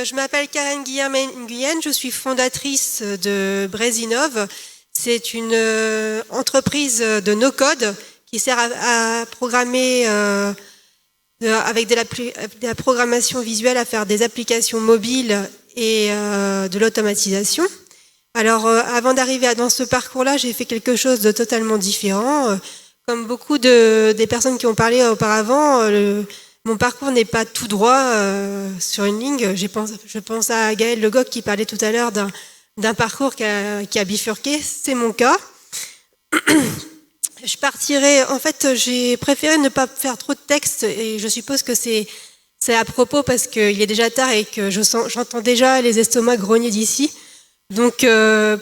Je m'appelle Karen Guillen, je suis fondatrice de Brezinov. C'est une entreprise de no-code qui sert à programmer avec de la programmation visuelle à faire des applications mobiles et de l'automatisation. Alors, avant d'arriver dans ce parcours-là, j'ai fait quelque chose de totalement différent. Comme beaucoup des personnes qui ont parlé auparavant, mon parcours n'est pas tout droit sur une ligne. Je pense à Gaël Le Goc qui parlait tout à l'heure d'un parcours qui a bifurqué. C'est mon cas. En fait, j'ai préféré ne pas faire trop de texte et je suppose que c'est à propos parce qu'il est déjà tard et que j'entends déjà les estomacs grogner d'ici. Donc,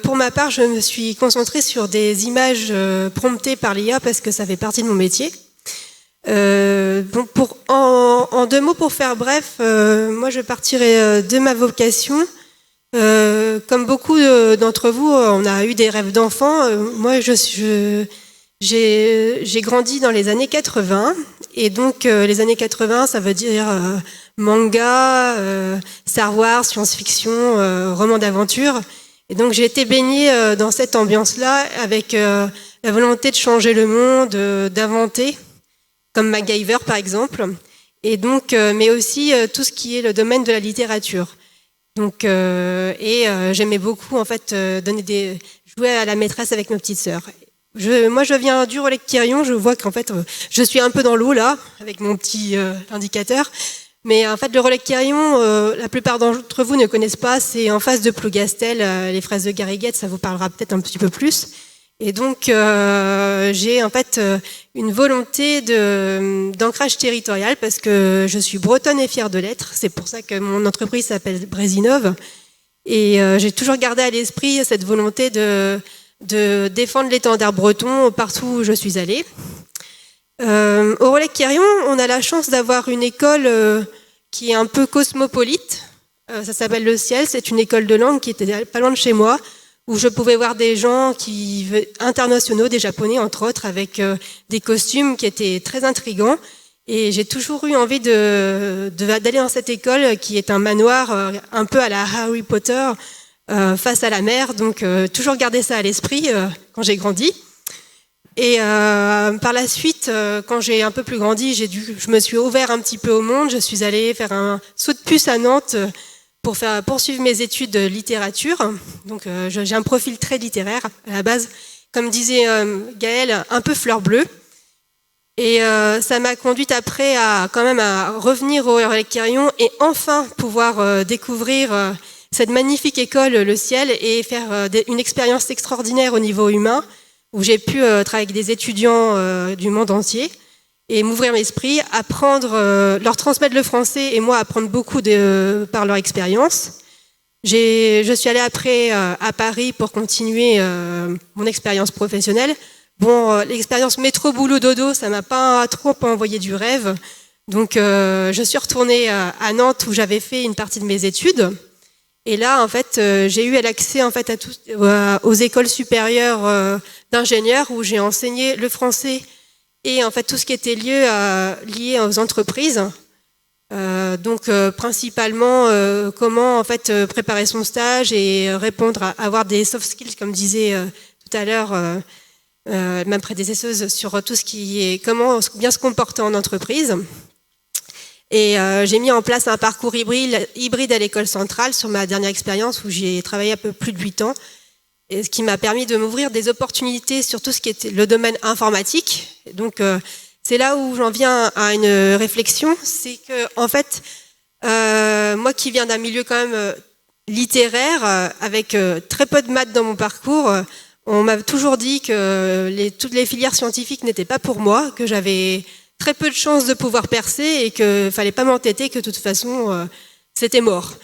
pour ma part, je me suis concentrée sur des images promptées par l'IA parce que ça fait partie de mon métier. En 2 mots, pour faire bref, moi je partirai de ma vocation. Comme beaucoup d'entre vous, on a eu des rêves d'enfant. Moi, j'ai grandi dans les années 80, et donc les années 80, ça veut dire manga, Star Wars, science-fiction, roman d'aventure. Et donc j'ai été baignée dans cette ambiance-là avec la volonté de changer le monde, d'inventer, comme MacGyver par exemple, et donc, mais aussi tout ce qui est le domaine de la littérature. Donc, j'aimais beaucoup en fait jouer à la maîtresse avec mes petites sœurs. Moi, je viens du Relecq-Kerrion. Je vois qu'en fait, je suis un peu dans l'eau là, avec mon petit indicateur. Mais en fait, le Relecq-Kerrion, la plupart d'entre vous ne connaissent pas. C'est en face de Plougastel, les fraises de Garriguette. Ça vous parlera peut-être un petit peu plus. Et donc, j'ai en fait une volonté d'ancrage territorial parce que je suis bretonne et fière de l'être. C'est pour ça que mon entreprise s'appelle Brezinov. Et j'ai toujours gardé à l'esprit cette volonté de défendre l'étendard breton partout où je suis allée. Au Relecq-Kerrion, on a la chance d'avoir une école qui est un peu cosmopolite. Ça s'appelle Le Ciel, c'est une école de langue qui était pas loin de chez moi, où je pouvais voir des gens internationaux, des Japonais entre autres, avec des costumes qui étaient très intrigants. Et j'ai toujours eu envie d'aller dans cette école qui est un manoir un peu à la Harry Potter, face à la mer. Donc toujours garder ça à l'esprit quand j'ai grandi. Et par la suite, quand j'ai un peu plus grandi, je me suis ouvert un petit peu au monde. Je suis allée faire un saut de puce à Nantes pour poursuivre mes études de littérature. Donc j'ai un profil très littéraire à la base, comme disait Gaël, un peu fleur bleue. Et ça m'a conduite après à revenir au Relecq-Kerrion et enfin pouvoir découvrir cette magnifique école, Le Ciel, et faire une expérience extraordinaire au niveau humain, où j'ai pu travailler avec des étudiants du monde entier et m'ouvrir l'esprit, leur transmettre le français et moi apprendre beaucoup par leur expérience. Je suis allée après à Paris pour continuer mon expérience professionnelle. Bon, l'expérience métro boulot dodo, ça m'a pas trop envoyé du rêve. Donc je suis retournée à Nantes où j'avais fait une partie de mes études. Et là, en fait, j'ai eu l'accès en fait aux écoles supérieures d'ingénieurs où j'ai enseigné le français et en fait tout ce qui était lié aux entreprises. Principalement comment en fait préparer son stage et avoir des soft skills, comme disait tout à l'heure ma prédécesseuse, sur tout ce qui est comment bien se comporter en entreprise. Et j'ai mis en place un parcours hybride à l'école centrale sur ma dernière expérience où j'ai travaillé un peu plus de 8 ans, et ce qui m'a permis de m'ouvrir des opportunités sur tout ce qui était le domaine informatique. Et donc c'est là où j'en viens à une réflexion, c'est que en fait moi qui viens d'un milieu quand même littéraire avec très peu de maths dans mon parcours, on m'a toujours dit que toutes les filières scientifiques n'étaient pas pour moi, que j'avais très peu de chances de pouvoir percer et qu'il ne fallait pas m'entêter, que de toute façon, c'était mort.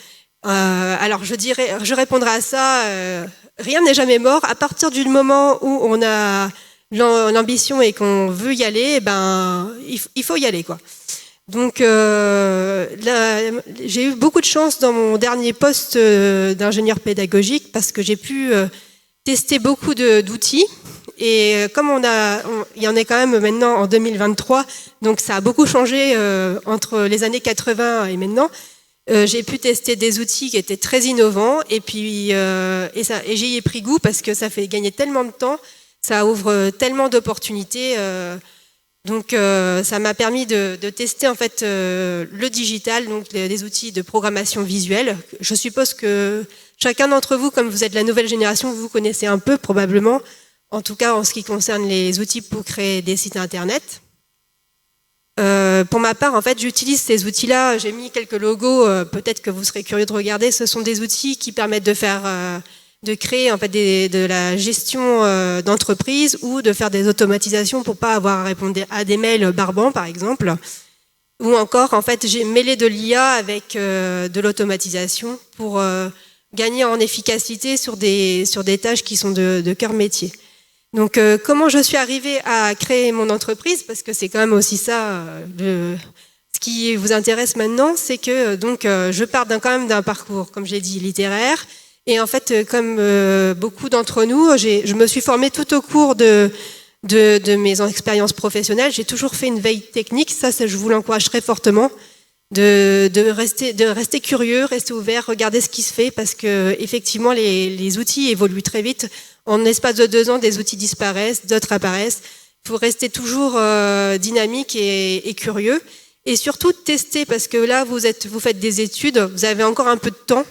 Alors je répondrai à ça, rien n'est jamais mort. À partir du moment où on a l'ambition et qu'on veut y aller, il faut y aller, quoi. Donc j'ai eu beaucoup de chance dans mon dernier poste d'ingénieur pédagogique parce que j'ai pu tester beaucoup d'outils. Et comme il y en a quand même maintenant en 2023, donc ça a beaucoup changé entre les années 80 et maintenant, j'ai pu tester des outils qui étaient très innovants et puis et j'y ai pris goût parce que ça fait gagner tellement de temps, ça ouvre tellement d'opportunités. Donc ça m'a permis de tester en fait le digital, donc les outils de programmation visuelle. Je suppose que chacun d'entre vous, comme vous êtes la nouvelle génération, vous connaissez un peu probablement, en tout cas en ce qui concerne les outils pour créer des sites internet. Pour ma part, en fait, j'utilise ces outils-là. J'ai mis quelques logos. Peut-être que vous serez curieux de regarder. Ce sont des outils qui permettent de créer en fait de la gestion d'entreprise ou de faire des automatisations pour pas avoir à répondre à des mails barbants, par exemple. Ou encore, en fait, j'ai mêlé de l'IA avec de l'automatisation pour gagner en efficacité sur des tâches qui sont de cœur métier. Donc, comment je suis arrivée à créer mon entreprise, parce que c'est quand même aussi ça, ce qui vous intéresse maintenant, c'est que donc je pars quand même d'un parcours, comme je l'ai dit, littéraire. Et en fait, comme beaucoup d'entre nous, je me suis formée tout au cours de mes expériences professionnelles. J'ai toujours fait une veille technique, ça je vous l'encourage très fortement, de rester curieux, rester ouvert, regarder ce qui se fait, parce que effectivement les outils évoluent très vite. En l'espace de 2 ans, des outils disparaissent, d'autres apparaissent. Il faut rester toujours dynamique et curieux. Et surtout tester, parce que là, vous faites des études, vous avez encore un peu de temps.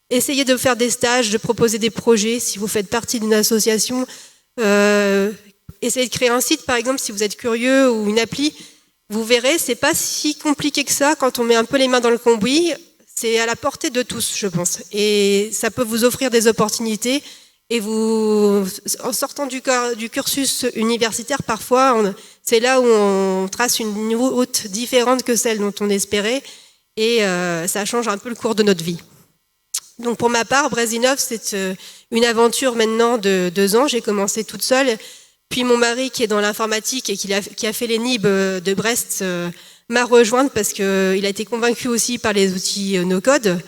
Essayez de faire des stages, de proposer des projets. Si vous faites partie d'une association, essayez de créer un site, par exemple, si vous êtes curieux, ou une appli. Vous verrez, c'est pas si compliqué que ça quand on met un peu les mains dans le cambouis. C'est à la portée de tous, je pense. Et ça peut vous offrir des opportunités. Et en sortant du cursus universitaire, parfois, c'est là où on trace une route différente que celle dont on espérait. Et ça change un peu le cours de notre vie. Donc pour ma part, Brezinov, c'est une aventure maintenant de 2 ans. J'ai commencé toute seule. Puis mon mari, qui est dans l'informatique et qui a fait les NIB de Brest, m'a rejointe parce qu'il a été convaincu aussi par les outils no-code.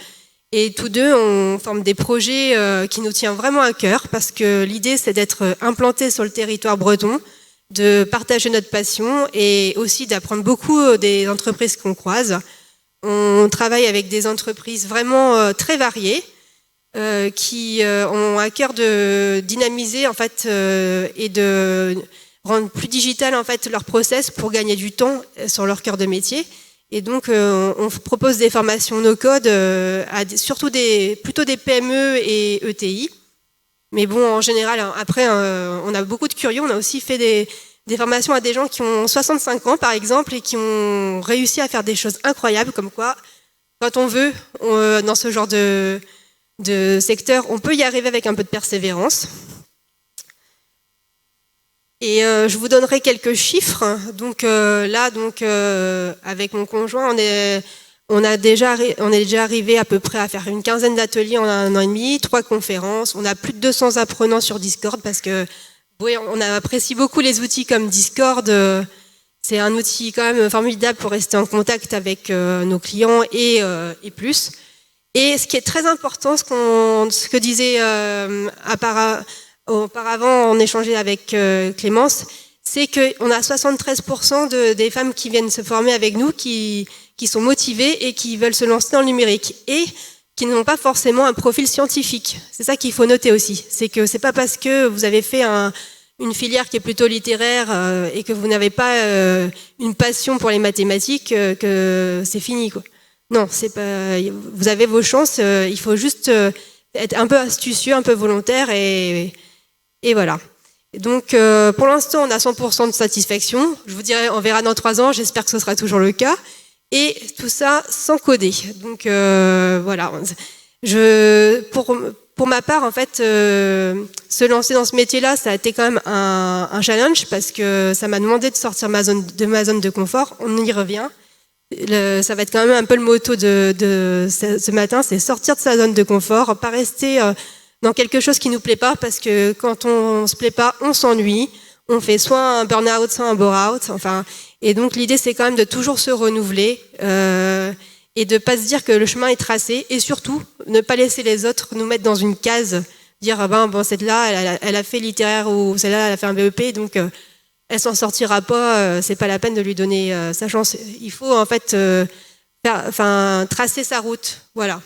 Et tous deux, on forme des projets qui nous tiennent vraiment à cœur parce que l'idée, c'est d'être implantés sur le territoire breton, de partager notre passion et aussi d'apprendre beaucoup des entreprises qu'on croise. On travaille avec des entreprises vraiment très variées qui ont à cœur de dynamiser en fait et de rendre plus digital en fait leur process pour gagner du temps sur leur cœur de métier. Et donc on propose des formations no-code surtout plutôt des PME et ETI. Mais bon, en général, après, on a beaucoup de curieux. On a aussi fait des formations à des gens qui ont 65 ans, par exemple, et qui ont réussi à faire des choses incroyables, comme quoi, quand on veut, dans ce genre de secteur, on peut y arriver avec un peu de persévérance. Et je vous donnerai quelques chiffres. Donc là, avec mon conjoint, on est déjà arrivé à peu près à faire une quinzaine d'ateliers en 1 an et demi, 3 conférences. On a plus de 200 apprenants sur Discord parce que oui, on apprécie beaucoup les outils comme Discord. C'est un outil quand même formidable pour rester en contact avec nos clients et plus. Et ce qui est très important, ce que disait auparavant en échangeant avec Clémence, c'est qu'on a 73% des femmes qui viennent se former avec nous qui sont motivées et qui veulent se lancer dans le numérique et qui n'ont pas forcément un profil scientifique. C'est ça qu'il faut noter aussi. C'est que c'est pas parce que vous avez fait une filière qui est plutôt littéraire et que vous n'avez pas une passion pour les mathématiques que c'est fini, quoi. Non, c'est pas. Vous avez vos chances. Il faut juste être un peu astucieux, un peu volontaire et voilà. Donc, pour l'instant, on a 100% de satisfaction. Je vous dirai, on verra dans 3 ans. J'espère que ce sera toujours le cas. Et tout ça sans coder. Donc, voilà. Pour ma part, en fait, se lancer dans ce métier-là, ça a été quand même un challenge parce que ça m'a demandé de sortir de ma zone de confort. On y revient. Ça va être quand même un peu le motto de ce matin, c'est sortir de sa zone de confort, pas rester dans quelque chose qui nous plaît pas, parce que quand on se plaît pas, on s'ennuie, on fait soit un burn-out, soit un bore-out, enfin, et donc l'idée c'est quand même de toujours se renouveler et de pas se dire que le chemin est tracé, et surtout ne pas laisser les autres nous mettre dans une case, dire ah bon celle-là elle a fait littéraire ou celle-là elle a fait un BEP, donc elle s'en sortira pas, c'est pas la peine de lui donner sa chance. Il faut en fait tracer sa route. Voilà.